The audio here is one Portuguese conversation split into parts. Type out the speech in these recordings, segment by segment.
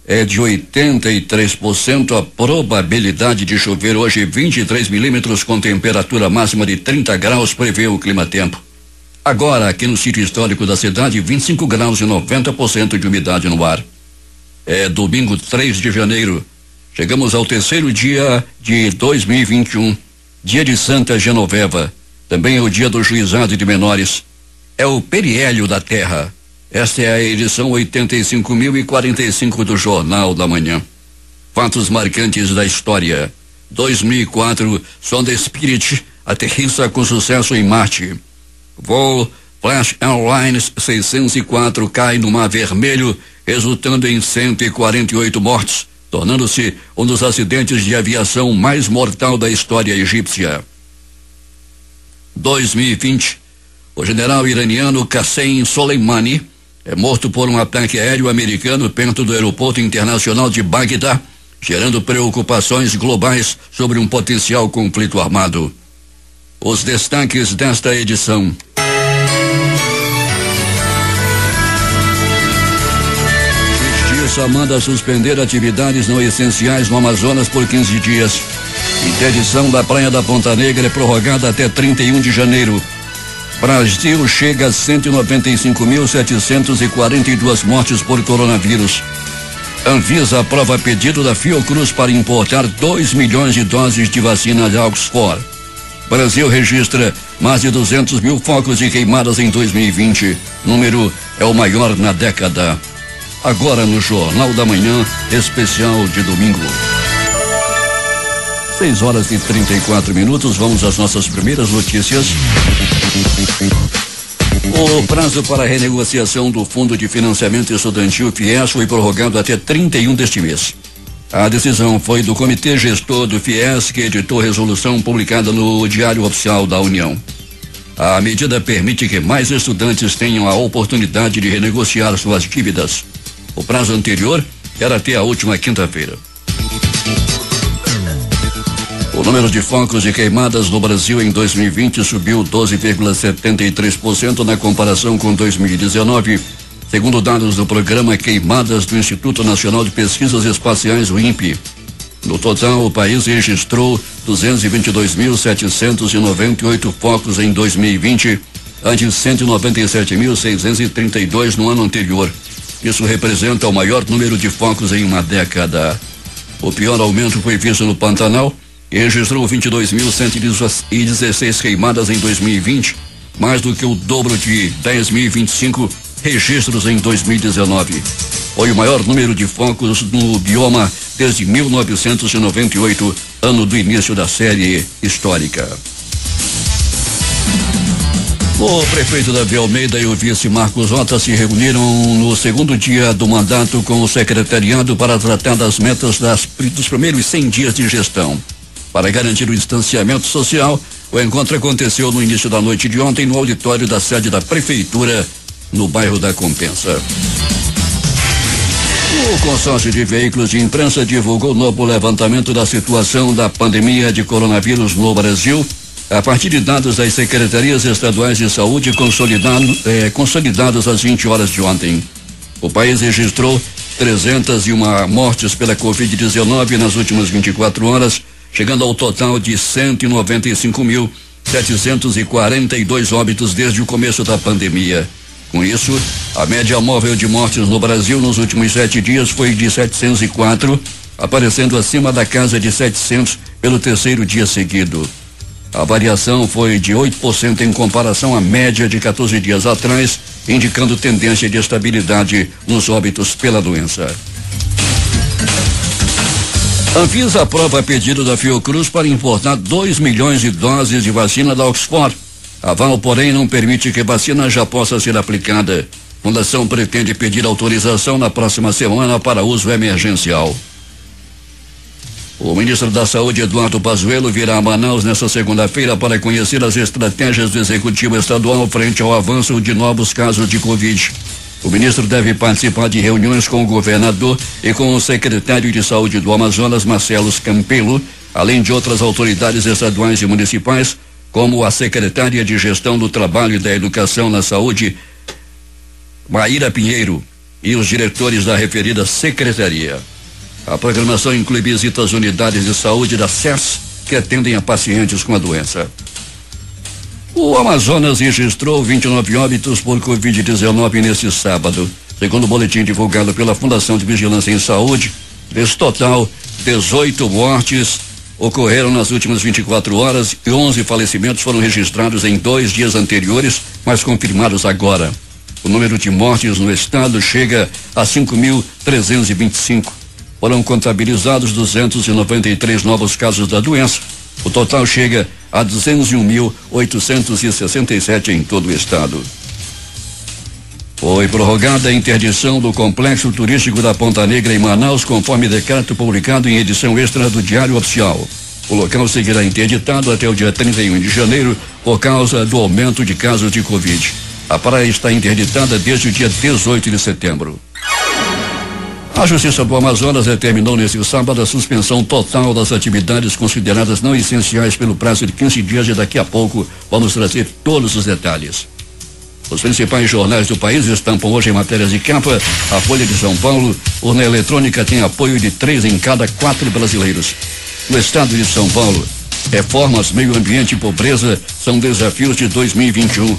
é de 83%. A probabilidade de chover hoje 23 milímetros com temperatura máxima de 30 graus, prevê o Climatempo. Agora, aqui no sítio histórico da cidade, 25 graus e 90% de umidade no ar. É domingo 3 de janeiro. Chegamos ao terceiro dia de 2021, dia de Santa Genoveva. Também é o dia do juizado de menores. É o periélio da terra. Esta é a edição 85.045 do Jornal da Manhã. Fatos marcantes da história. 2004, sonda Spirit aterrissa com sucesso em Marte. Voo Flash Airlines 604 cai no Mar Vermelho, resultando em 148 mortes, tornando-se um dos acidentes de aviação mais mortal da história egípcia. 2020, o general iraniano Qassem Soleimani é morto por um ataque aéreo americano perto do aeroporto internacional de Bagdá, gerando preocupações globais sobre um potencial conflito armado. Os destaques desta edição. Justiça manda suspender atividades não essenciais no Amazonas por 15 dias. Interdição da Praia da Ponta Negra é prorrogada até 31 de janeiro. Brasil chega a 195.742 mortes por coronavírus. Anvisa aprova pedido da Fiocruz para importar 2 milhões de doses de vacina de Oxford. Brasil registra mais de 200 mil focos de queimadas em 2020. Número é o maior na década. Agora no Jornal da Manhã, especial de domingo. 6 horas e 34 minutos, vamos às nossas primeiras notícias. O prazo para a renegociação do Fundo de Financiamento Estudantil FIES foi prorrogado até 31 deste mês. A decisão foi do Comitê Gestor do FIES, que editou resolução publicada no Diário Oficial da União. A medida permite que mais estudantes tenham a oportunidade de renegociar suas dívidas. O prazo anterior era até a última quinta-feira. O número de focos de queimadas no Brasil em 2020 subiu 12,73% na comparação com 2019, segundo dados do programa Queimadas do Instituto Nacional de Pesquisas Espaciais, o INPE. No total, o país registrou 222.798 focos em 2020, ante 197.632 no ano anterior. Isso representa o maior número de focos em uma década. O pior aumento foi visto no Pantanal, que registrou 22.116 queimadas em 2020, mais do que o dobro de 10.025 registros em 2019. Foi o maior número de focos no bioma desde 1998, ano do início da série histórica. O prefeito Davi Almeida e o vice Marcos Rota se reuniram no segundo dia do mandato com o secretariado para tratar das metas dos primeiros 100 dias de gestão. Para garantir o distanciamento social, o encontro aconteceu no início da noite de ontem no auditório da sede da prefeitura, no bairro da Compensa. O consórcio de veículos de imprensa divulgou novo levantamento da situação da pandemia de coronavírus no Brasil, a partir de dados das secretarias estaduais de saúde consolidados às 20 horas de ontem. O país registrou 301 mortes pela Covid-19 nas últimas 24 horas, chegando ao total de 195.742 óbitos desde o começo da pandemia. Com isso, a média móvel de mortes no Brasil nos últimos 7 dias foi de 704, aparecendo acima da casa de 700 pelo terceiro dia seguido. A variação foi de 8% em comparação à média de 14 dias atrás, indicando tendência de estabilidade nos óbitos pela doença. Anvisa aprova pedido da Fiocruz para importar 2 milhões de doses de vacina da Oxford. Aval, porém, não permite que vacina já possa ser aplicada. Fundação pretende pedir autorização na próxima semana para uso emergencial. O ministro da Saúde, Eduardo Pazuello, virá a Manaus nesta segunda-feira para conhecer as estratégias do Executivo Estadual frente ao avanço de novos casos de Covid. O ministro deve participar de reuniões com o governador e com o secretário de Saúde do Amazonas, Marcelo Campelo, além de outras autoridades estaduais e municipais, como a secretária de Gestão do Trabalho e da Educação na Saúde, Maíra Pinheiro. e os diretores da referida secretaria. A programação inclui visitas às unidades de saúde da SES que atendem a pacientes com a doença. O Amazonas registrou 29 óbitos por Covid-19 neste sábado. Segundo o boletim divulgado pela Fundação de Vigilância em Saúde, desse total, 18 mortes ocorreram nas últimas 24 horas e 11 falecimentos foram registrados em 2 dias anteriores, mas confirmados agora. O número de mortes no estado chega a 5.325. Foram contabilizados 293 novos casos da doença. O total chega a 201.867 em todo o estado. Foi prorrogada a interdição do complexo turístico da Ponta Negra em Manaus, conforme decreto publicado em edição extra do Diário Oficial. O local seguirá interditado até o dia 31 de janeiro por causa do aumento de casos de Covid. A praia está interditada desde o dia 18 de setembro. A Justiça do Amazonas determinou neste sábado a suspensão total das atividades consideradas não essenciais pelo prazo de 15 dias e daqui a pouco vamos trazer todos os detalhes. Os principais jornais do país estampam hoje em matérias de capa. A Folha de São Paulo, urna eletrônica tem apoio de 3 em cada 4 brasileiros. No estado de São Paulo, reformas, meio ambiente e pobreza são desafios de 2021.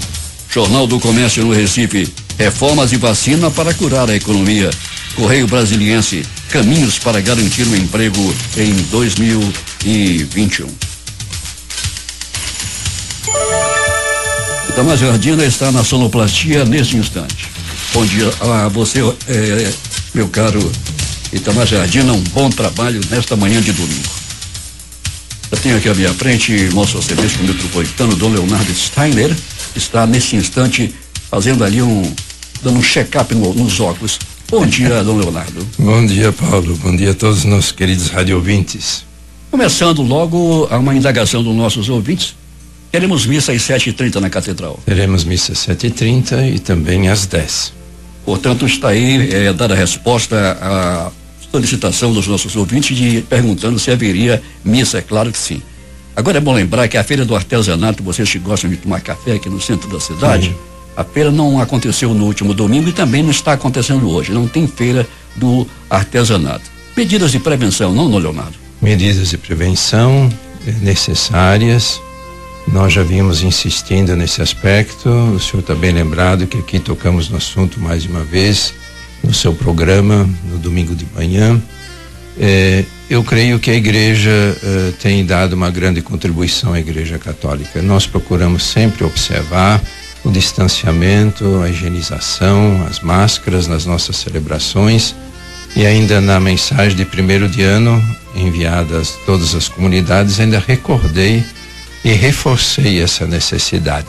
Jornal do Comércio no Recife, reformas e vacina para curar a economia. Correio Brasiliense, caminhos para garantir o emprego em 2021. Itamar Jardina está na sonoplastia neste instante. Bom dia a você, meu caro Itamar Jardina, um bom trabalho nesta manhã de domingo. Eu tenho aqui à minha frente nosso arcebispo metropolitano, Dom Leonardo Steiner, está neste instante fazendo ali dando um check-up nos óculos. Bom dia, Dom Leonardo. Bom dia, Paulo. Bom dia a todos os nossos queridos radioouvintes. Começando logo a uma indagação dos nossos ouvintes. Teremos missa às 7h30 na Catedral. Teremos missa às 7h30 e também às 10. Portanto, está aí dada a resposta à solicitação dos nossos ouvintes perguntando se haveria missa. É claro que sim. Agora é bom lembrar que a Feira do Artesanato, vocês que gostam de tomar café aqui no centro da cidade, a feira não aconteceu no último domingo e também não está acontecendo hoje. Não tem feira do artesanato. Medidas de prevenção, não, Leonardo? Medidas de prevenção necessárias. Nós já vimos insistindo nesse aspecto. O senhor está bem lembrado que aqui tocamos no assunto mais de uma vez no seu programa no domingo de manhã. Eu creio que a igreja tem dado uma grande contribuição à Igreja Católica. Nós procuramos sempre observar o distanciamento, a higienização, as máscaras nas nossas celebrações, e ainda na mensagem de 1º de ano enviada a todas as comunidades ainda recordei e reforcei essa necessidade.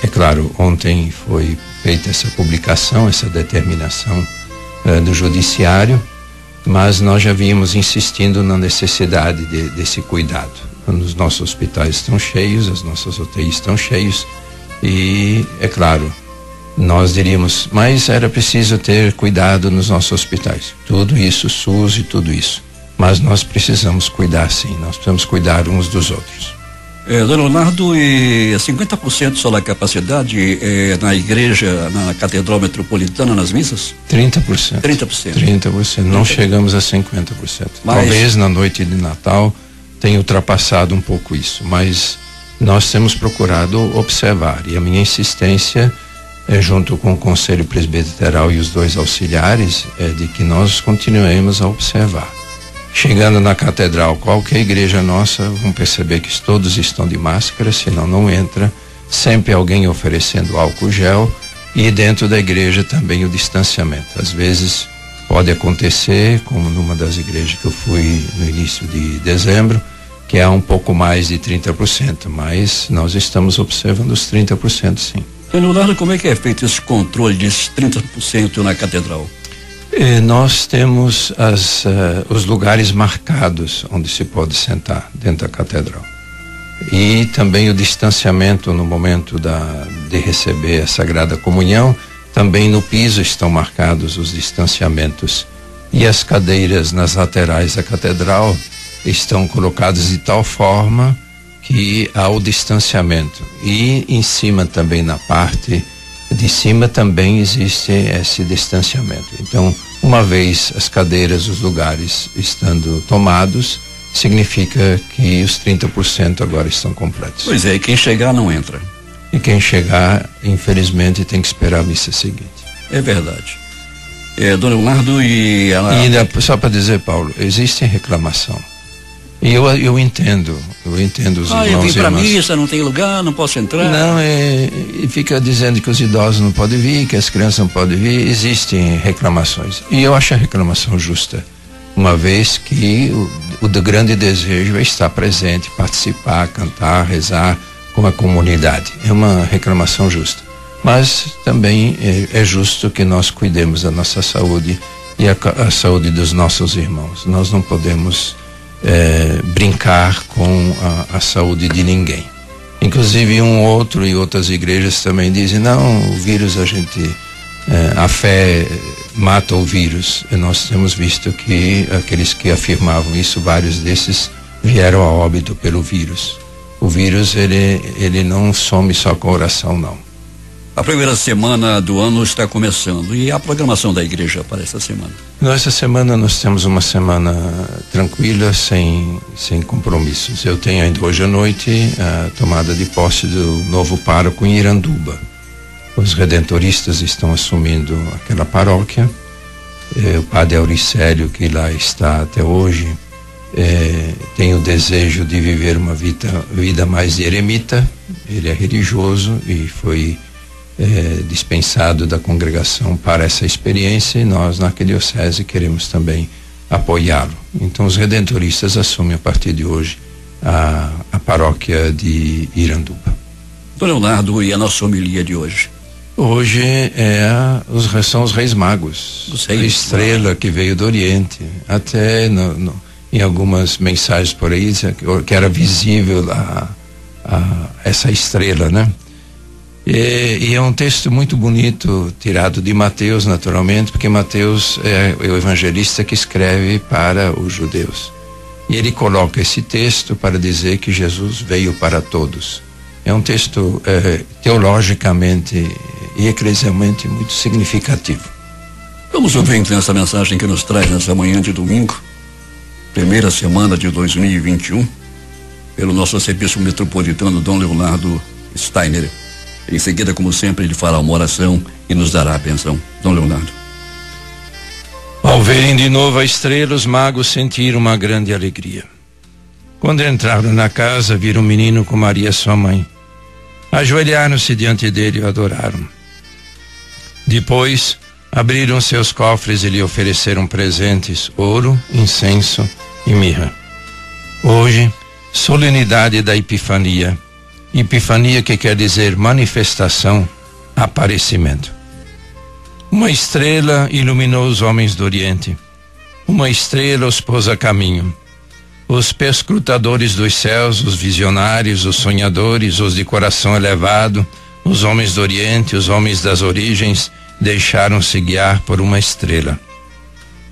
É claro, ontem foi feita essa publicação, essa determinação do judiciário, mas nós já vínhamos insistindo na necessidade desse cuidado. Os nossos hospitais estão cheios, as nossas UTIs estão cheios. E, é claro, nós diríamos, mas era preciso ter cuidado nos nossos hospitais. Tudo isso, SUS e tudo isso. Mas nós precisamos cuidar, sim. Nós precisamos cuidar uns dos outros. Dom Leonardo, 50% só da capacidade na igreja, na Catedral Metropolitana, nas missas? 30%. 30%. Não chegamos a 50%. Mas... talvez na noite de Natal tenha ultrapassado um pouco isso, mas nós temos procurado observar, e a minha insistência junto com o Conselho Presbiteral e os 2 auxiliares de que nós continuemos a observar. Chegando na Catedral, qualquer igreja nossa, vão perceber que todos estão de máscara, senão não entra, sempre alguém oferecendo álcool gel, e dentro da igreja também o distanciamento. Às vezes pode acontecer, como numa das igrejas que eu fui no início de dezembro, que é um pouco mais de 30%, mas nós estamos observando os 30%, sim. Leonardo, como é que é feito esse controle desses 30% na Catedral? Nós temos os lugares marcados onde se pode sentar dentro da Catedral. E também o distanciamento no momento de receber a Sagrada Comunhão, também no piso estão marcados os distanciamentos. E as cadeiras nas laterais da Catedral estão colocadas de tal forma que há o distanciamento. E em cima também na parte de cima também existe esse distanciamento. Então, uma vez as cadeiras, os lugares estando tomados, significa que os 30% agora estão completos. Pois é, e quem chegar não entra. E quem chegar, infelizmente, tem que esperar a missa seguinte. É verdade. Dona Leonardo E ainda, só para dizer, Paulo, existe reclamação. E eu entendo os irmãos. Eu vim para missa, não tem lugar, não posso entrar. Não, e fica dizendo que os idosos não podem vir, que as crianças não podem vir. Existem reclamações. E eu acho a reclamação justa, uma vez que o grande desejo é estar presente, participar, cantar, rezar com a comunidade. É uma reclamação justa. Mas também é justo que nós cuidemos da nossa saúde e a saúde dos nossos irmãos. Nós não podemos brincar com a saúde de ninguém. Inclusive e outras igrejas também dizem, não, o vírus a fé mata o vírus. E nós temos visto que aqueles que afirmavam isso, vários desses vieram a óbito pelo vírus. O vírus, ele não some só com oração, não. A primeira semana do ano está começando. E a programação da igreja para essa semana? Essa semana nós temos uma semana tranquila, sem compromissos. Eu tenho ainda hoje à noite a tomada de posse do novo pároco em Iranduba. Os redentoristas estão assumindo aquela paróquia. O padre Auricélio, que lá está até hoje, tem o desejo de viver uma vida mais de eremita. Ele é religioso e foi dispensado da congregação para essa experiência, e nós na arquidiocese queremos também apoiá-lo. Então os redentoristas assumem a partir de hoje a paróquia de Iranduba. Dom Leonardo, e a nossa homilia de hoje? Hoje são os Reis Magos, a estrela que veio do Oriente. Até em algumas mensagens por aí que era visível essa estrela, né? E é um texto muito bonito, tirado de Mateus, naturalmente, porque Mateus é o evangelista que escreve para os judeus. E ele coloca esse texto para dizer que Jesus veio para todos. É um texto teologicamente e eclesialmente muito significativo. Vamos ouvir então essa mensagem que nos traz nessa manhã de domingo, primeira semana de 2021, pelo nosso arcebispo metropolitano Dom Leonardo Steiner. Em seguida, como sempre, ele fará uma oração e nos dará a bênção. Dom Leonardo. Ao verem de novo a estrela, os magos sentiram uma grande alegria. Quando entraram na casa, viram um menino com Maria, sua mãe. Ajoelharam-se diante dele e o adoraram. Depois, abriram seus cofres e lhe ofereceram presentes, ouro, incenso e mirra. Hoje, solenidade da Epifania. Epifania, que quer dizer manifestação, aparecimento. Uma estrela iluminou os homens do Oriente. Uma estrela os pôs a caminho. Os perscrutadores dos céus, os visionários, os sonhadores, os de coração elevado, os homens do Oriente, os homens das origens, deixaram-se guiar por uma estrela.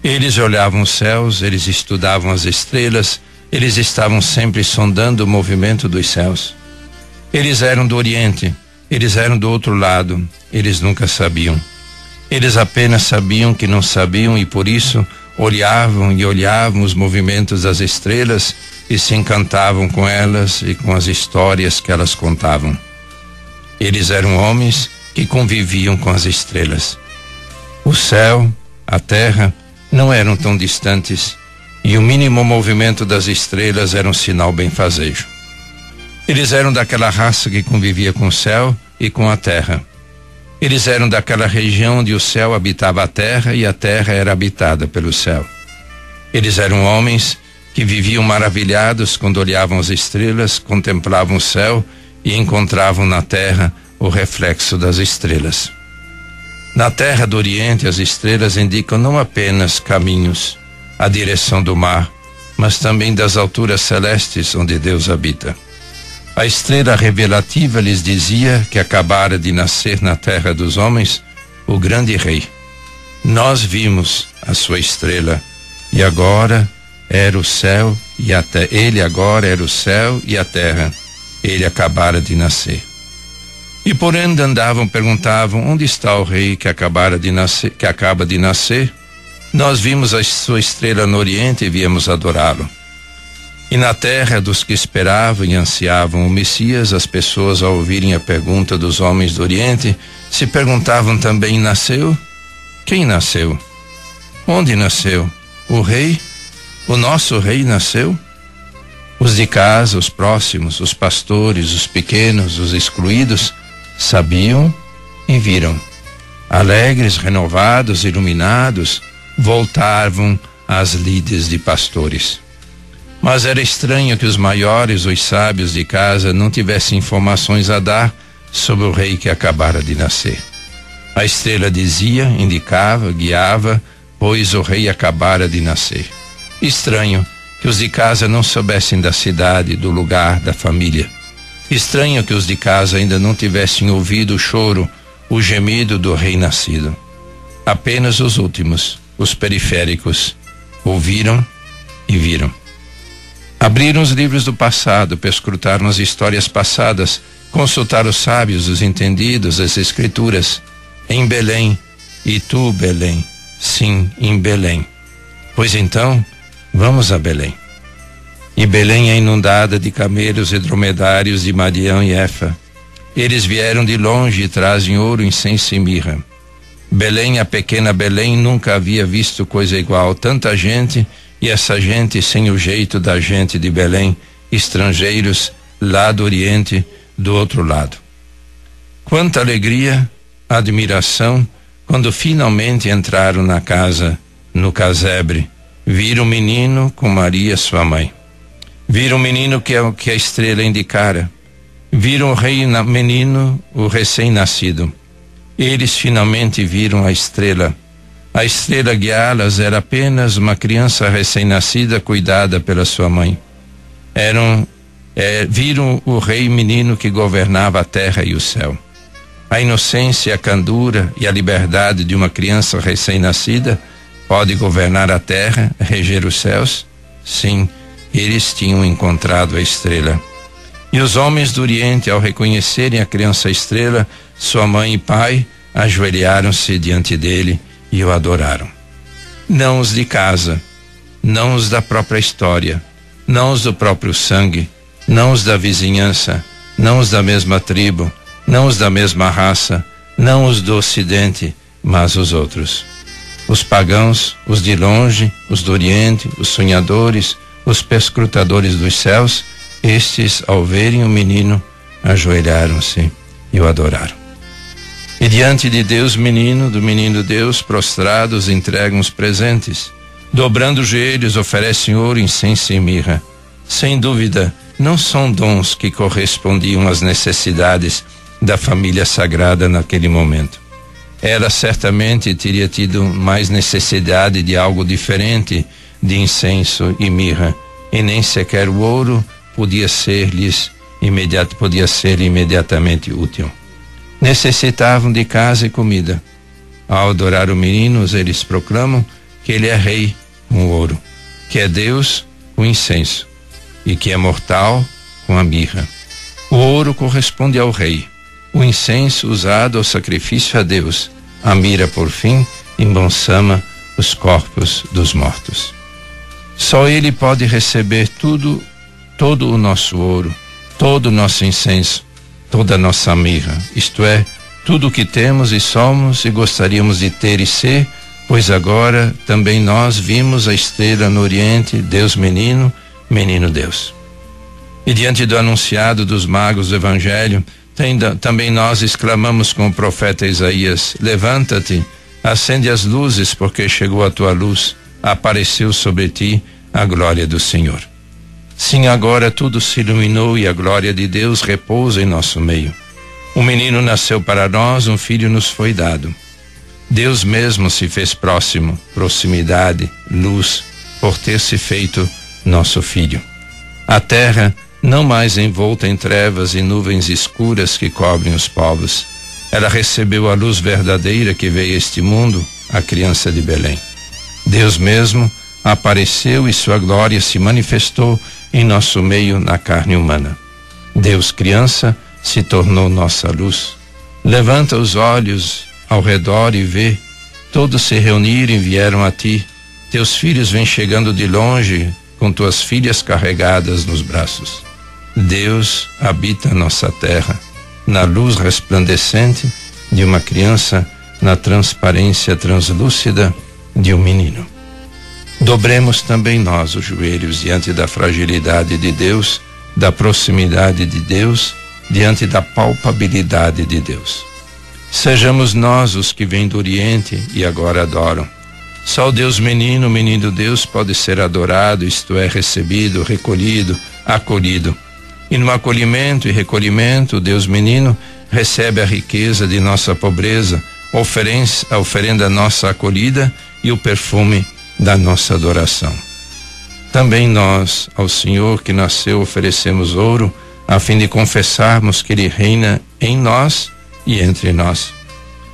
Eles olhavam os céus, eles estudavam as estrelas, eles estavam sempre sondando o movimento dos céus. Eles eram do Oriente, eles eram do outro lado, eles nunca sabiam. Eles apenas sabiam que não sabiam e por isso olhavam e olhavam os movimentos das estrelas e se encantavam com elas e com as histórias que elas contavam. Eles eram homens que conviviam com as estrelas. O céu, a terra, não eram tão distantes e o mínimo movimento das estrelas era um sinal benfazejo. Eles eram daquela raça que convivia com o céu e com a terra. Eles eram daquela região onde o céu habitava a terra e a terra era habitada pelo céu. Eles eram homens que viviam maravilhados quando olhavam as estrelas, contemplavam o céu e encontravam na terra o reflexo das estrelas. Na terra do Oriente, as estrelas indicam não apenas caminhos, a direção do mar, mas também das alturas celestes onde Deus habita. A estrela revelativa lhes dizia que acabara de nascer na terra dos homens o grande rei. Nós vimos a sua estrela e agora era o céu e a terra. Ele agora era o céu e a terra. Ele acabara de nascer. E por onde andavam, perguntavam: onde está o rei que acaba de nascer? Nós vimos a sua estrela no oriente e viemos adorá-lo. E na terra dos que esperavam e ansiavam o Messias, as pessoas, ao ouvirem a pergunta dos homens do oriente, se perguntavam também: nasceu? Quem nasceu? Onde nasceu? O rei? O nosso rei nasceu? Os de casa, os próximos, os pastores, os pequenos, os excluídos, sabiam e viram. Alegres, renovados, iluminados, voltavam às lides de pastores. Mas era estranho que os maiores, os sábios de casa, não tivessem informações a dar sobre o rei que acabara de nascer. A estrela dizia, indicava, guiava, pois o rei acabara de nascer. Estranho que os de casa não soubessem da cidade, do lugar, da família. Estranho que os de casa ainda não tivessem ouvido o choro, o gemido do rei nascido. Apenas os últimos, os periféricos, ouviram e viram. Abriram os livros do passado, perscrutaram as histórias passadas, consultaram os sábios, os entendidos, as escrituras. Em Belém, e tu, Belém, sim, em Belém. Pois então, vamos a Belém. E Belém é inundada de camelos e dromedários de Madião e Efa. Eles vieram de longe e trazem ouro, incenso e mirra. Belém, a pequena Belém, nunca havia visto coisa igual. Tanta gente, e essa gente sem o jeito da gente de Belém, estrangeiros lá do Oriente, do outro lado. Quanta alegria, admiração, quando finalmente entraram na casa, no casebre. Viram o menino com Maria, sua mãe. Viram o menino que a estrela indicara. Viram o rei menino, o recém-nascido. Eles finalmente viram a estrela. A estrela guiá-las era apenas uma criança recém-nascida cuidada pela sua mãe. Viram o rei menino que governava a terra e o céu. A inocência, a candura e a liberdade de uma criança recém-nascida pode governar a terra, reger os céus? Sim, eles tinham encontrado a estrela. E os homens do Oriente, ao reconhecerem a criança estrela, sua mãe e pai, ajoelharam-se diante dele e o adoraram. Não os de casa, não os da própria história, não os do próprio sangue, não os da vizinhança, não os da mesma tribo, não os da mesma raça, não os do Ocidente, mas os outros. Os pagãos, os de longe, os do Oriente, os sonhadores, os perscrutadores dos céus, estes, ao verem o menino, ajoelharam-se e o adoraram. E diante de Deus menino, do menino Deus, prostrados, entregam os presentes. Dobrando os joelhos, oferecem ouro, incenso e mirra. Sem dúvida, não são dons que correspondiam às necessidades da família sagrada naquele momento. Ela certamente teria tido mais necessidade de algo diferente de incenso e mirra, e nem sequer o ouro podia ser-lhes imediatamente útil. Necessitavam de casa e comida. Ao adorar o menino, eles proclamam que ele é rei com o ouro, que é Deus com incenso e que é mortal com a mirra. O ouro corresponde ao rei, o incenso usado ao sacrifício a Deus, a mirra, por fim, embalsama os corpos dos mortos. Só ele pode receber todo o nosso ouro, todo o nosso incenso, toda a nossa mirra, isto é, tudo o que temos e somos e gostaríamos de ter e ser, pois agora também nós vimos a estrela no Oriente, Deus menino, menino Deus. E diante do anunciado dos magos do Evangelho, também nós exclamamos com o profeta Isaías: levanta-te, acende as luzes, porque chegou a tua luz, apareceu sobre ti a glória do Senhor. Sim, agora tudo se iluminou e a glória de Deus repousa em nosso meio. Um menino nasceu para nós, um filho nos foi dado. Deus mesmo se fez próximo, proximidade, luz, por ter se feito nosso filho. A terra não mais envolta em trevas e nuvens escuras que cobrem os povos. Ela recebeu a luz verdadeira que veio a este mundo, a criança de Belém. Deus mesmo apareceu e sua glória se manifestou em nosso meio na carne humana. Deus criança se tornou nossa luz, Levanta os olhos ao redor e vê, todos se reuniram e vieram a ti. Teus filhos vêm chegando de longe, com tuas filhas carregadas nos braços. Deus habita nossa terra, na luz resplandecente de uma criança, na transparência translúcida de um menino. Dobremos também nós os joelhos diante da fragilidade de Deus, da proximidade de Deus, diante da palpabilidade de Deus. Sejamos nós os que vêm do Oriente e agora adoram. Só o Deus menino, o menino Deus, pode ser adorado, isto é, recebido, recolhido, acolhido. E no acolhimento e recolhimento, o Deus menino recebe a riqueza de nossa pobreza, a oferenda nossa acolhida e o perfume da nossa adoração. Também nós, ao Senhor que nasceu, oferecemos ouro, a fim de confessarmos que Ele reina em nós e entre nós.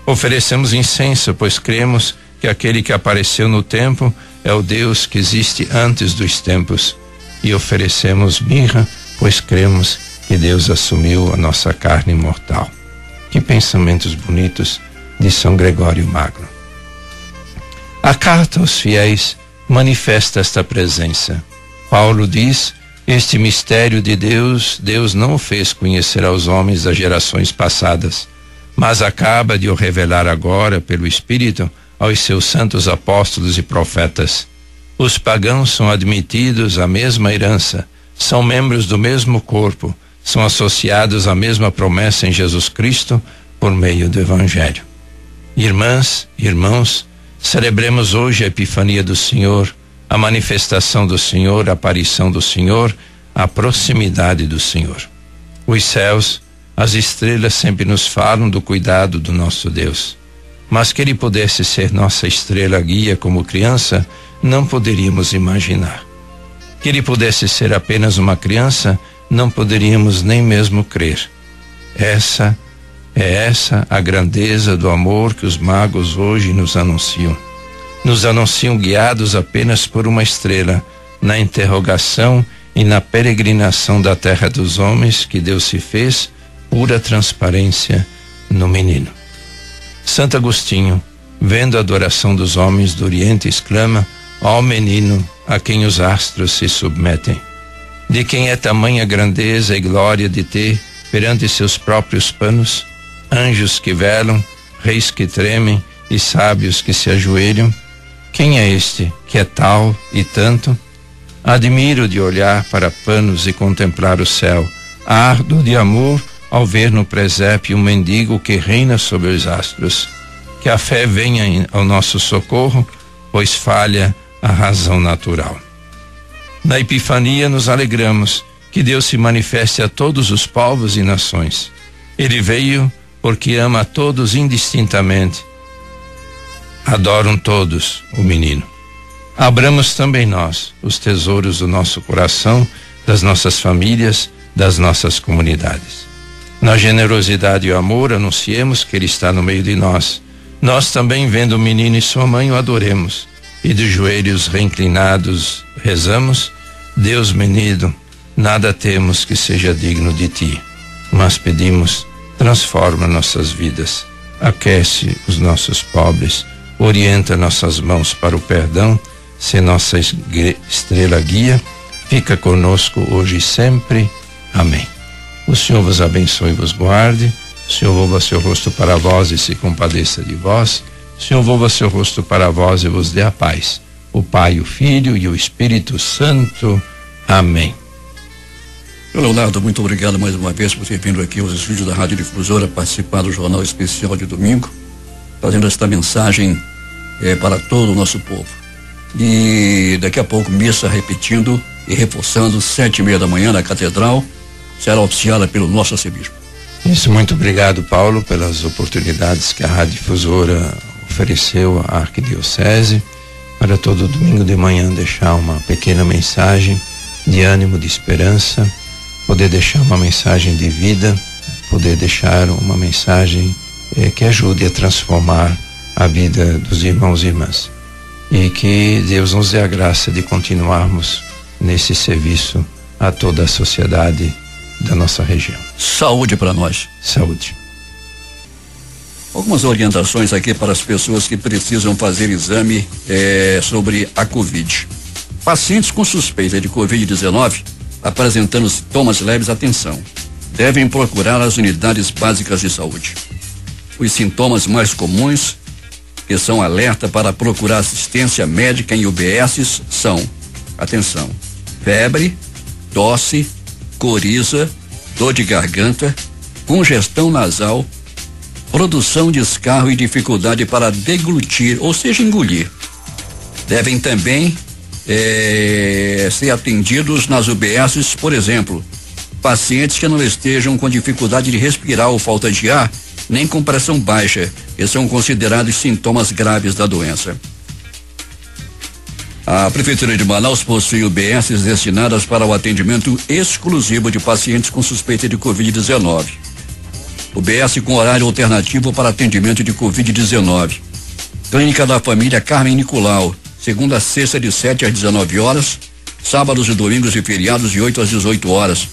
Oferecemos incenso, pois cremos que aquele que apareceu no tempo é o Deus que existe antes dos tempos. E oferecemos mirra, pois cremos que Deus assumiu a nossa carne mortal. Que pensamentos bonitos de São Gregório Magno. A carta aos fiéis manifesta esta presença. Paulo diz: este mistério de Deus não o fez conhecer aos homens das gerações passadas, mas acaba de o revelar agora pelo Espírito aos seus santos apóstolos e profetas. Os pagãos são admitidos à mesma herança, são membros do mesmo corpo, são associados à mesma promessa em Jesus Cristo por meio do Evangelho. Irmãs, irmãos, celebremos hoje a Epifania do Senhor, a manifestação do Senhor, a aparição do Senhor, a proximidade do Senhor. Os céus, as estrelas sempre nos falam do cuidado do nosso Deus. Mas que Ele pudesse ser nossa estrela guia como criança, não poderíamos imaginar. Que Ele pudesse ser apenas uma criança, não poderíamos nem mesmo crer. Essa a grandeza do amor que os magos hoje nos anunciam. Nos anunciam guiados apenas por uma estrela, na interrogação e na peregrinação da terra dos homens que Deus se fez, pura transparência no menino. Santo Agostinho, vendo a adoração dos homens do Oriente, exclama: ó menino, a quem os astros se submetem. De quem é tamanha grandeza e glória de ter, perante seus próprios panos, anjos que velam, reis que tremem e sábios que se ajoelham? Quem é este que é tal e tanto? Admiro de olhar para panos e contemplar o céu, ardo de amor ao ver no presépio um mendigo que reina sobre os astros. Que a fé venha ao nosso socorro, pois falha a razão natural. Na Epifania nos alegramos que Deus se manifeste a todos os povos e nações. Ele veio porque ama a todos indistintamente. Adoram todos o menino. Abramos também nós os tesouros do nosso coração, das nossas famílias, das nossas comunidades. Na generosidade e o amor anunciemos que Ele está no meio de nós. Nós também, vendo o menino e sua mãe, o adoremos. E de joelhos reinclinados rezamos: Deus menino, nada temos que seja digno de Ti, mas pedimos: transforma nossas vidas, aquece os nossos pobres, orienta nossas mãos para o perdão, se nossa estrela guia, fica conosco hoje e sempre. Amém. O Senhor vos abençoe e vos guarde. O Senhor volva seu rosto para vós e se compadeça de vós. O Senhor volva seu rosto para vós e vos dê a paz. O Pai, o Filho e o Espírito Santo. Amém. Leonardo, muito obrigado mais uma vez por ter vindo aqui aos estúdios da Rádio Difusora participar do Jornal Especial de domingo, trazendo esta mensagem para todo o nosso povo. E daqui a pouco, missa repetindo e reforçando, 7:30 da manhã na Catedral, será oficiada pelo nosso arcebispo. Isso, muito obrigado, Paulo, pelas oportunidades que a Rádio Difusora ofereceu à Arquidiocese para todo domingo de manhã deixar uma pequena mensagem de ânimo, de esperança, poder deixar uma mensagem de vida, poder deixar uma mensagem que ajude a transformar a vida dos irmãos e irmãs. E que Deus nos dê a graça de continuarmos nesse serviço a toda a sociedade da nossa região. Saúde para nós. Saúde. Algumas orientações aqui para as pessoas que precisam fazer exame sobre a Covid. Pacientes com suspeita de Covid-19 apresentando sintomas leves, atenção, devem procurar as unidades básicas de saúde. Os sintomas mais comuns que são alerta para procurar assistência médica em UBSs são, atenção, febre, tosse, coriza, dor de garganta, congestão nasal, produção de escarro e dificuldade para deglutir, ou seja, engolir. Devem também ser atendidos nas UBSs, por exemplo, pacientes que não estejam com dificuldade de respirar ou falta de ar, nem com pressão baixa, que são considerados sintomas graves da doença. A Prefeitura de Manaus possui UBSs destinadas para o atendimento exclusivo de pacientes com suspeita de Covid-19. UBS com horário alternativo para atendimento de Covid-19. Clínica da Família Carmen Nicolau, segunda a sexta de 7 às 19 horas, sábados e domingos e feriados de 8 às 18 horas.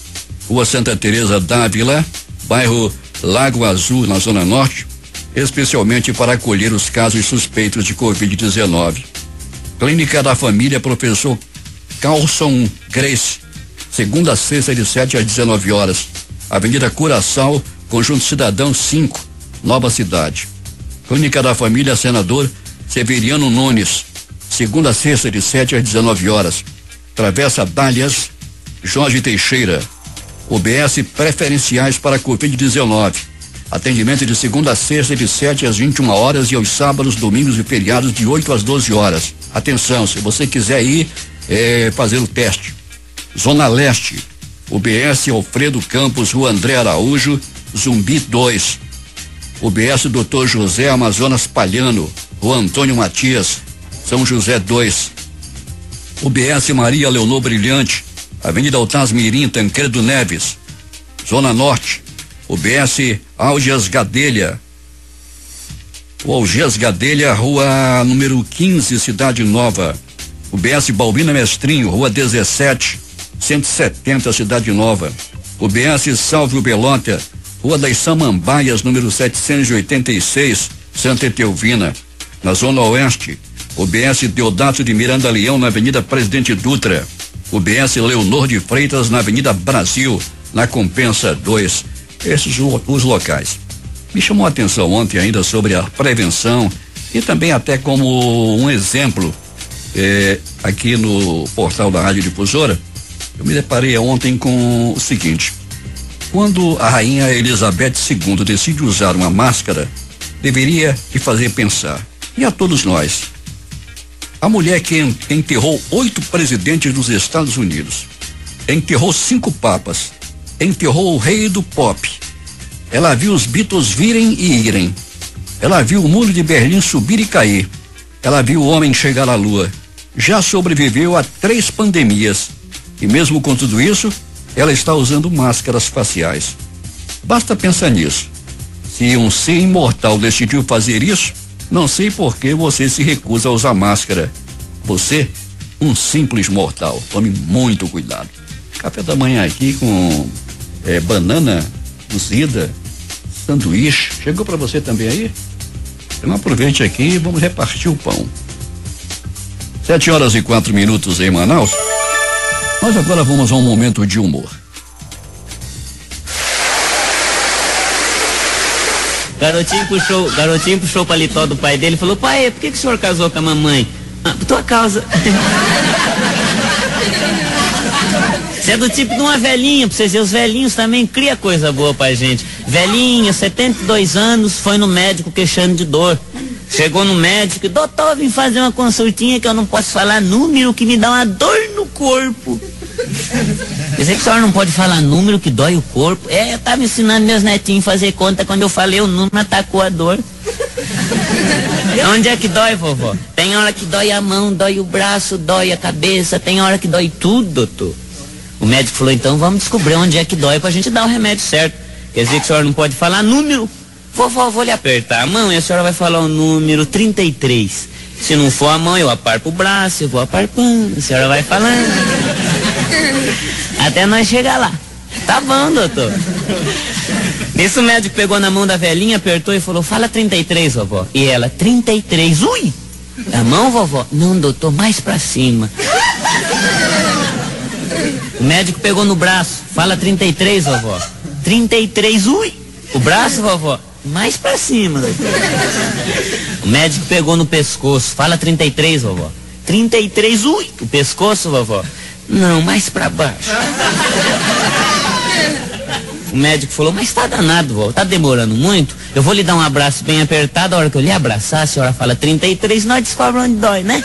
Rua Santa Teresa d'Ávila, bairro Lago Azul, na Zona Norte, especialmente para acolher os casos suspeitos de Covid-19. Clínica da Família Professor Carlson Grace, segunda a sexta de 7 às 19 horas. Avenida Curaçao, Conjunto Cidadão 5, Nova Cidade. Clínica da Família Senador Severiano Nunes, segunda a sexta de 7 às 19 horas. Travessa Dálias, Jorge Teixeira. UBS preferenciais para Covid-19. Atendimento de segunda a sexta de 7 às 21 horas e aos sábados, domingos e feriados de 8 às 12 horas. Atenção, se você quiser ir fazer o teste. Zona Leste, UBS Alfredo Campos, Rua André Araújo, Zumbi 2. UBS Dr. José Amazonas Palhano, Rua Antônio Matias, São José 2. UBS Maria Leonor Brilhante, Avenida Altaz Mirim, Tancredo Neves, Zona Norte. UBS Algias Gadelha, Rua número 15, Cidade Nova. UBS Balbina Mestrinho, Rua 17, 170, Cidade Nova. UBS Salvio Belota, Rua das Samambaias, número 786, Santa Etelvina. Na Zona Oeste, UBS Deodato de Miranda Leão, na Avenida Presidente Dutra. UBS Leonor de Freitas, na Avenida Brasil, na Compensa 2. Esses os locais. Me chamou a atenção ontem ainda sobre a prevenção e também até como um exemplo aqui no portal da Rádio Difusora, eu me deparei ontem com o seguinte: quando a rainha Elizabeth II decide usar uma máscara, deveria te fazer pensar, e a todos nós, a mulher que enterrou 8 presidentes dos Estados Unidos, enterrou 5 papas, enterrou o rei do pop. Ela viu os Beatles virem e irem. Ela viu o muro de Berlim subir e cair. Ela viu o homem chegar à lua. Já sobreviveu a 3 pandemias. E mesmo com tudo isso, ela está usando máscaras faciais. Basta pensar nisso. Se um ser imortal decidiu fazer isso, não sei por que você se recusa a usar máscara. Você, um simples mortal. Tome muito cuidado. Café da manhã aqui com banana cozida, sanduíche. Chegou para você também aí? Então aproveite aqui e vamos repartir o pão. 7h04 em Manaus. Nós agora vamos a um momento de humor. Garotinho puxou o paletó do pai dele e falou: pai, por que o senhor casou com a mamãe? Ah, por tua causa. Você é do tipo de uma velhinha, pra vocês verem, os velhinhos também cria coisa boa pra gente. Velhinha, 72 anos, foi no médico queixando de dor. Chegou no médico: doutor, vim fazer uma consultinha que eu não posso falar número, que me dá uma dor no corpo. Eu sei que a senhora não pode falar número que dói o corpo. Eu tava ensinando meus netinhos a fazer conta, quando eu falei o número, atacou a dor. Onde é que dói, vovó? Tem hora que dói a mão, dói o braço, dói a cabeça, tem hora que dói tudo, doutor. O médico falou: então vamos descobrir onde é que dói pra gente dar o remédio certo. Quer dizer que a senhora não pode falar número? Vovó, vou lhe apertar a mão e a senhora vai falar o número 33. Se não for a mão, eu aparpo o braço, eu vou aparpando, a senhora vai falando. Até nós chegar lá. Tá bom, doutor. Nisso o médico pegou na mão da velhinha, apertou e falou, fala 33, vovó. E ela, 33, ui! A mão, vovó? Não, doutor, mais pra cima. O médico pegou no braço, fala 33, vovó. 33, ui! O braço, vovó? Mais pra cima. O médico pegou no pescoço, fala 33, vovó. 33, ui! O pescoço, vovó? Não, mais pra baixo. O médico falou, mas tá danado, vó, tá demorando muito? Eu vou lhe dar um abraço bem apertado, a hora que eu lhe abraçar, a senhora fala 33, nós descobre onde dói, né?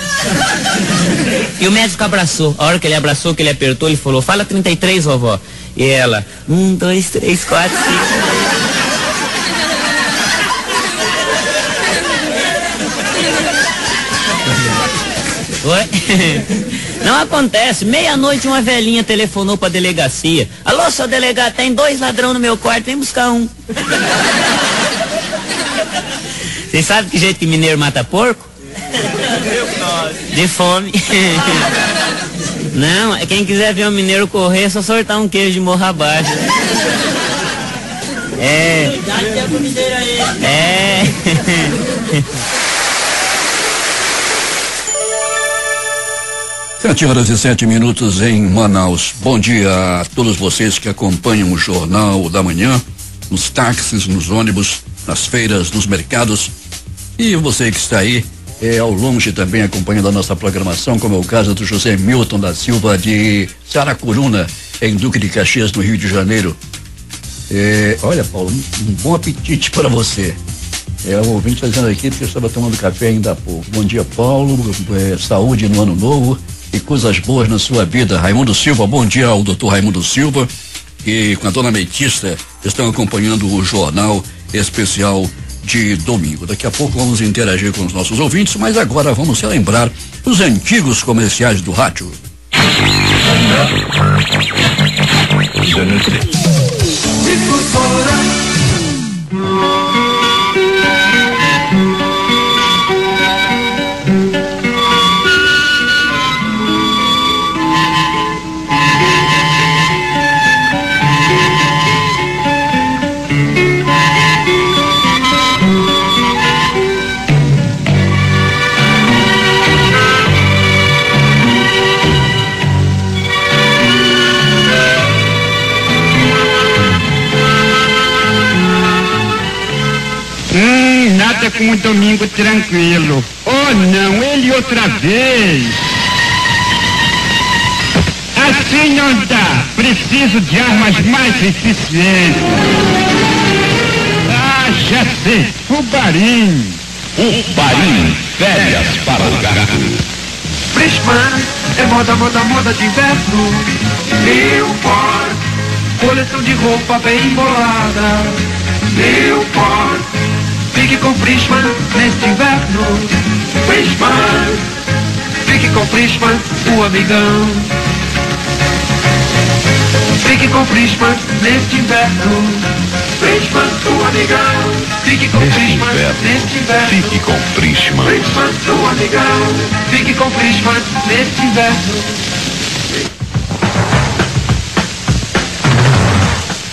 E o médico abraçou, a hora que ele abraçou, que ele apertou, ele falou, fala 33, vovó. E ela, 1, 2, 3, 4, 5... Oi? Não acontece. Meia-noite uma velhinha telefonou pra delegacia. Alô, seu delegado, tem 2 ladrões no meu quarto, vem buscar um. Vocês sabem que jeito que mineiro mata porco? De fome. Não, quem quiser ver um mineiro correr, é só sortar um queijo de morro abaixo. É. É. 7h07 em Manaus. Bom dia a todos vocês que acompanham o Jornal da Manhã, nos táxis, nos ônibus, nas feiras, nos mercados. E você que está aí ao longe também acompanhando a nossa programação, como é o caso do José Milton da Silva de Saracuruna, em Duque de Caxias, no Rio de Janeiro. Olha, Paulo, um bom apetite para você. O ouvinte está dizendo aqui porque eu estava tomando café ainda há pouco. Bom dia, Paulo. Saúde no ano novo e coisas boas na sua vida. Raimundo Silva, bom dia ao doutor Raimundo Silva, que com a dona Metista estão acompanhando o Jornal Especial de domingo. Daqui a pouco vamos interagir com os nossos ouvintes, mas agora vamos relembrar os antigos comerciais do rádio. Nada como um domingo tranquilo. Oh não, ele outra vez. Assim não dá. Preciso de armas mais eficientes. Ah, já sei. O Barim. Férias para o gato. Frischmann é moda de inverno. Newport, coleção de roupa bem embolada. Newport, fique com Frischmann neste inverno. Frischmann, fique com Frischmann, o amigão. Fique com Frischmann neste inverno. Frischmann, o amigão. Fique com Frischmann neste inverno. Fique com Frischmann. Frischmann, o amigão. Fique com Frischmann neste inverno.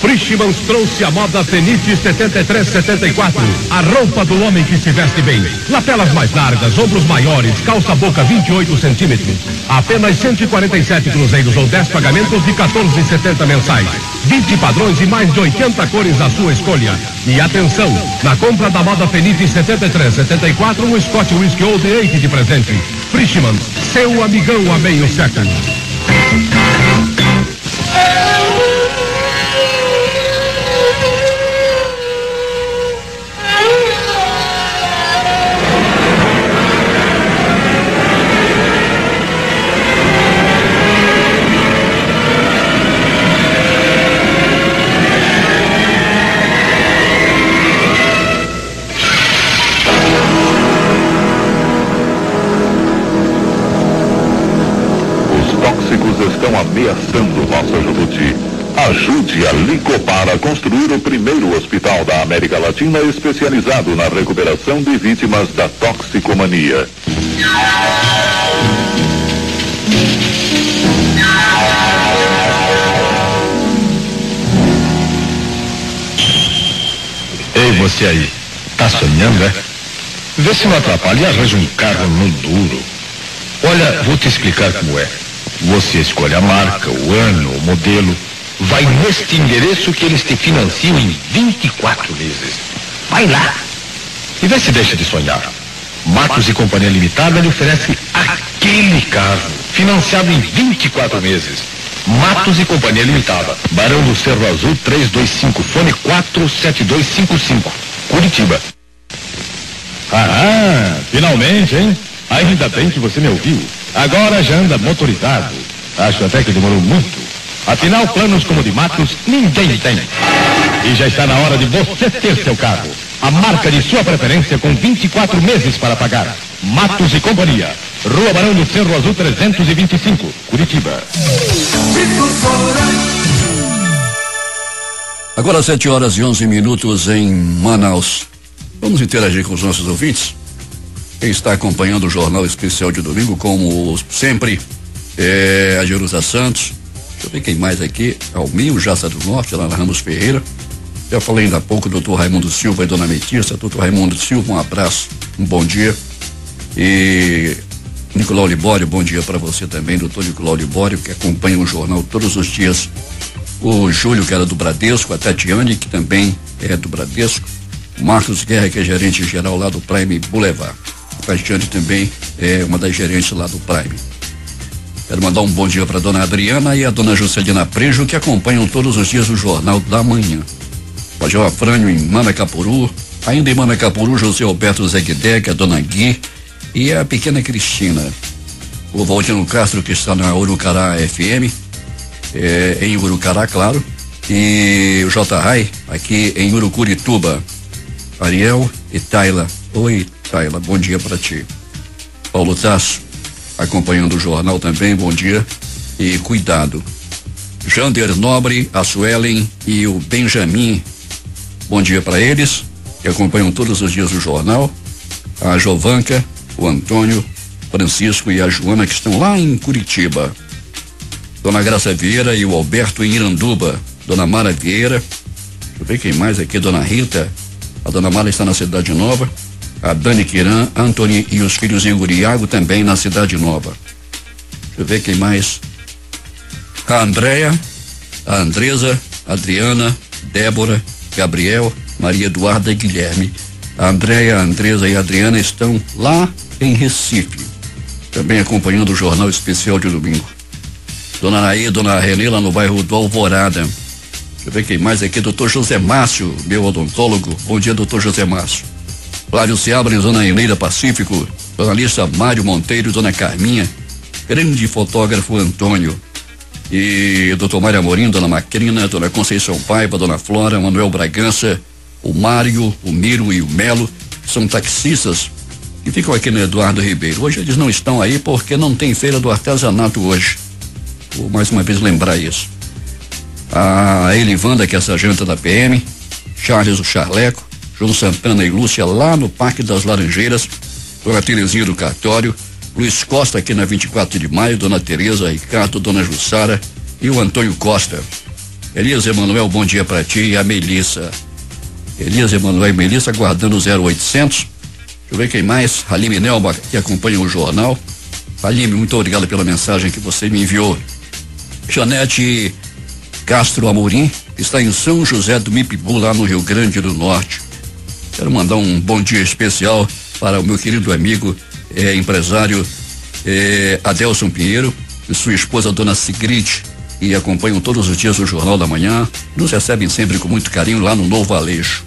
Frischmann trouxe a moda Fenite 73-74. A roupa do homem que se veste bem. Lapelas mais largas, ombros maiores, calça-boca 28 centímetros. Apenas 147 cruzeiros ou 10 pagamentos de 14,70 mensais. 20 padrões e mais de 80 cores à sua escolha. E atenção, na compra da moda Fenite 73-74, um Scott Whisky Old 8 de presente. Frischmann, seu amigão há meio século. Estão ameaçando nossa juventude. Ajude a Licopar a construir o primeiro hospital da América Latina especializado na recuperação de vítimas da toxicomania. Ei, você aí, tá sonhando, é? Vê se não atrapalha e arranja um carro no duro. Olha, vou te explicar como é. Você escolhe a marca, o ano, o modelo, vai neste endereço que eles te financiam em 24 meses. Vai lá. E vê se deixa de sonhar. Matos e Companhia Limitada lhe oferece aquele carro, financiado em 24 meses. Matos e Companhia Limitada, Barão do Cerro Azul 325, fone 47255, Curitiba. Finalmente, hein? Ainda bem que você me ouviu. Agora já anda motorizado. Acho até que demorou muito. Afinal, planos como o de Matos, ninguém tem. E já está na hora de você ter seu carro. A marca de sua preferência com 24 meses para pagar. Matos e Companhia. Rua Barão do Cerro Azul 325, Curitiba. Agora 7h11 em Manaus. Vamos interagir com os nossos ouvintes. Quem está acompanhando o Jornal Especial de domingo, como sempre, é a Jerusa Santos. Deixa eu ver quem mais aqui. Almir, Jaça do Norte, lá na Ramos Ferreira. Já falei ainda há pouco, doutor Raimundo Silva e dona Metista. Doutor Raimundo Silva, um abraço, um bom dia. E Nicolau Libório, bom dia para você também, doutor Nicolau Libório, que acompanha o jornal todos os dias. O Júlio, que era do Bradesco, a Tatiane, que também é do Bradesco. O Marcos Guerra, que é gerente geral lá do Prime Boulevard. A Tatiane também é uma das gerentes lá do Prime. Quero mandar um bom dia para dona Adriana e a dona Juscelina Prejo, que acompanham todos os dias o Jornal da Manhã. Major Afrânio em Manacapuru, ainda em Manacapuru, José Alberto Zegdeg, a dona Gui e a pequena Cristina. O Valdino Castro, que está na Urucará FM, em Urucará, claro, e o J. Rai, aqui em Urucurituba. Ariel e Taila. Oi, Taila, bom dia para ti. Paulo Tasso, acompanhando o jornal também, bom dia e cuidado. Jander Nobre, a Suelen e o Benjamin, bom dia para eles, que acompanham todos os dias o jornal. A Jovanca, o Antônio, Francisco e a Joana, que estão lá em Curitiba. Dona Graça Vieira e o Alberto em Iranduba. Dona Mara Vieira, deixa eu ver quem mais aqui, Dona Rita. A dona Mara está na Cidade Nova. A Dani Quiran, Antony e os filhos em Uriago também na Cidade Nova. Deixa eu ver quem mais. A Andréia, a Andresa, Adriana, Débora, Gabriel, Maria Eduarda e Guilherme. A Andréia, a Andresa e a Adriana estão lá em Recife, também acompanhando o Jornal Especial de domingo. Dona Anaí e Dona Renê lá no bairro do Alvorada. Deixa eu ver quem mais aqui, doutor José Márcio, meu odontólogo. Bom dia, doutor José Márcio. Flávio Seabra, Dona Eneida Pacífico, jornalista Mário Monteiro, Dona Carminha, grande fotógrafo Antônio, e doutor Mário Amorim, Dona Macrina, Dona Conceição Paiva, Dona Flora, Manuel Bragança, o Mário, o Miro e o Melo, são taxistas que ficam aqui no Eduardo Ribeiro. Hoje eles não estão aí porque não tem feira do artesanato hoje. Vou mais uma vez lembrar isso. A Elivanda, que é a sargenta da PM, Charles o Charleco, João Santana e Lúcia lá no Parque das Laranjeiras, Dona Terezinha do Cartório, Luiz Costa aqui na 24 de maio, Dona Tereza, Ricardo, Dona Jussara e o Antônio Costa. Elias Emanuel, bom dia para ti, e a Melissa. Elias Emanuel e Melissa aguardando o 0800. Deixa eu ver quem mais. Halime Nelba, que acompanha o jornal. Halime, muito obrigado pela mensagem que você me enviou. Janete Castro Amorim, que está em São José do Mipibu, lá no Rio Grande do Norte. Quero mandar um bom dia especial para o meu querido amigo, empresário Adelson Pinheiro e sua esposa, Dona Sigrid, que acompanham todos os dias o Jornal da Manhã, nos recebem sempre com muito carinho lá no Novo Aleixo.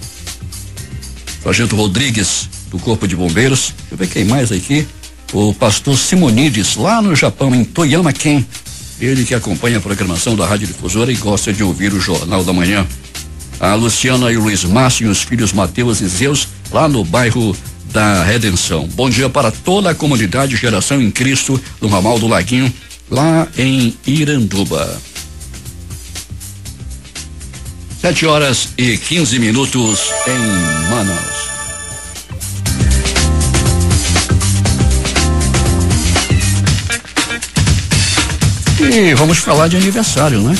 Sargento Rodrigues, do Corpo de Bombeiros. Deixa eu ver quem mais aqui. O pastor Simonides, lá no Japão, em Toyama-ken. Ele que acompanha a programação da Rádio Difusora e gosta de ouvir o Jornal da Manhã. A Luciana e o Luiz Márcio e os filhos Mateus e Zeus, lá no bairro da Redenção. Bom dia para toda a comunidade Geração em Cristo, no ramal do Laguinho, lá em Iranduba. 7h15 em Manaus. E vamos falar de aniversário, né?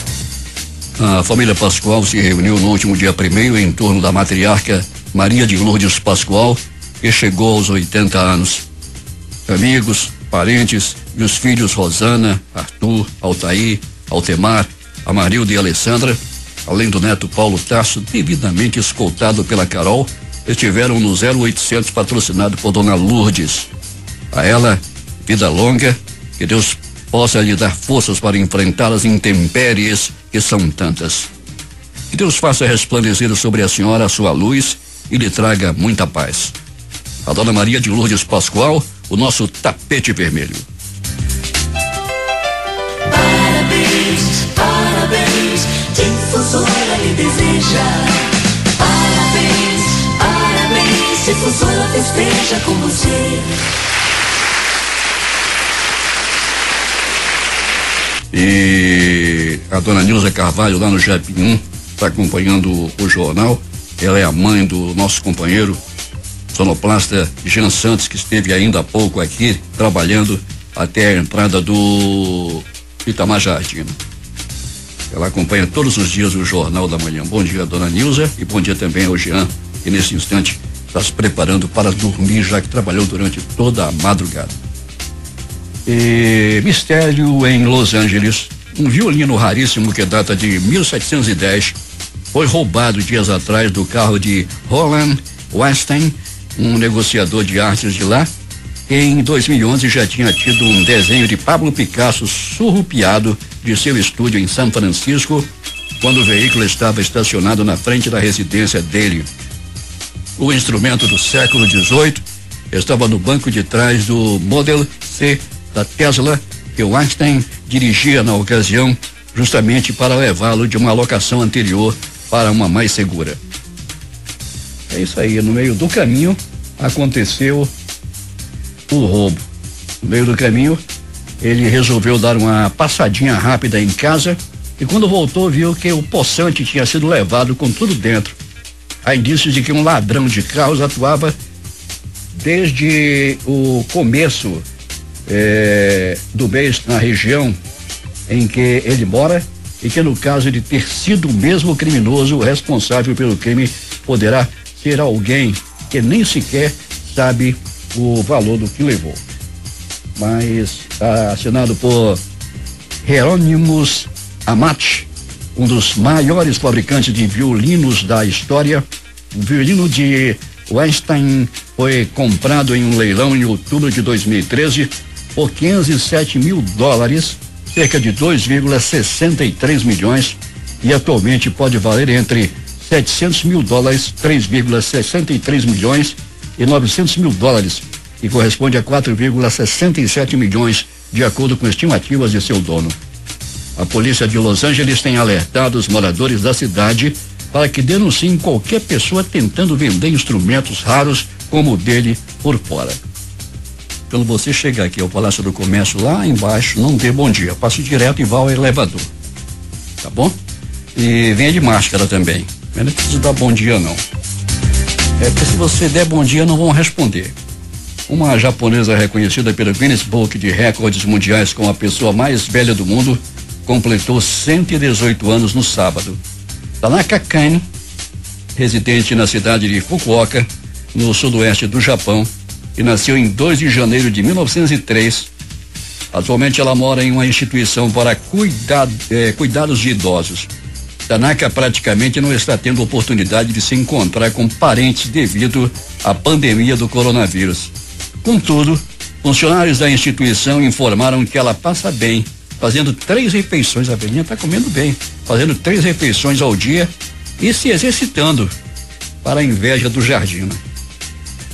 A família Pascoal se reuniu no último dia 1º em torno da matriarca Maria de Lourdes Pascoal, que chegou aos 80 anos. Amigos, parentes e os filhos Rosana, Arthur, Altair, Altemar, Amarildo e Alessandra, além do neto Paulo Tasso, devidamente escoltado pela Carol, estiveram no 0800 patrocinado por Dona Lourdes. A ela, vida longa, que Deus possa lhe dar forças para enfrentar as intempéries que são tantas. Que Deus faça resplandecer sobre a senhora a sua luz e lhe traga muita paz. A Dona Maria de Lourdes Pascoal, o nosso tapete vermelho. Parabéns, parabéns, Difusora lhe deseja. Parabéns, parabéns, Difusora festeja com você. E a Dona Nilza Carvalho, lá no Japinhum, está acompanhando o jornal. Ela é a mãe do nosso companheiro sonoplasta Jean Santos, que esteve ainda há pouco aqui trabalhando até a entrada do Itamar Jardim. Ela acompanha todos os dias o Jornal da Manhã. Bom dia, Dona Nilza, e bom dia também ao Jean, que nesse instante está se preparando para dormir, já que trabalhou durante toda a madrugada. E mistério em Los Angeles. Um violino raríssimo que data de 1710 foi roubado dias atrás do carro de Roland Weinstein, um negociador de artes de lá, que em 2011 já tinha tido um desenho de Pablo Picasso surrupiado de seu estúdio em São Francisco, quando o veículo estava estacionado na frente da residência dele. O instrumento do século XVIII estava no banco de trás do Model C da Tesla, que o Einstein dirigia na ocasião, justamente para levá-lo de uma locação anterior para uma mais segura. É isso aí, no meio do caminho aconteceu o roubo. No meio do caminho, ele resolveu dar uma passadinha rápida em casa e quando voltou viu que o poçante tinha sido levado com tudo dentro. Há indícios de que um ladrão de carros atuava desde o começo do mês na região em que ele mora e que no caso de ter sido o mesmo criminoso responsável pelo crime poderá ser alguém que nem sequer sabe o valor do que levou. Mas assinado por Hieronymus Amati, um dos maiores fabricantes de violinos da história. O violino de Weinstein foi comprado em um leilão em outubro de 2013 por $507 mil, cerca de 2,63 milhões, e atualmente pode valer entre $700 mil, 3,63 milhões e $900 mil, que corresponde a 4,67 milhões, de acordo com estimativas de seu dono. A polícia de Los Angeles tem alertado os moradores da cidade para que denunciem qualquer pessoa tentando vender instrumentos raros como o dele por fora. Quando você chegar aqui ao Palácio do Comércio, lá embaixo, não dê bom dia, passe direto e vá ao elevador, tá bom? E venha de máscara também, não precisa dar bom dia não, porque se você der bom dia não vão responder. Uma japonesa reconhecida pelo Guinness Book de Recordes Mundiais como a pessoa mais velha do mundo completou 118 anos no sábado. Tanaka Kan, residente na cidade de Fukuoka, no sudoeste do Japão, e nasceu em 2 de janeiro de 1903. Atualmente ela mora em uma instituição para cuidados de idosos. Tanaka praticamente não está tendo oportunidade de se encontrar com parentes devido à pandemia do coronavírus. Contudo, funcionários da instituição informaram que ela passa bem, fazendo 3 refeições, a velhinha está comendo bem, fazendo 3 refeições ao dia e se exercitando, para a inveja do jardim.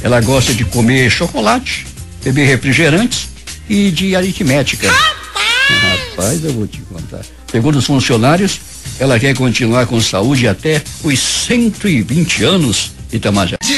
Ela gosta de comer chocolate, beber refrigerantes e de aritmética. Rapaz, eu vou te contar. Segundo os funcionários, ela quer continuar com saúde até os 120 anos, Itamar Jardim.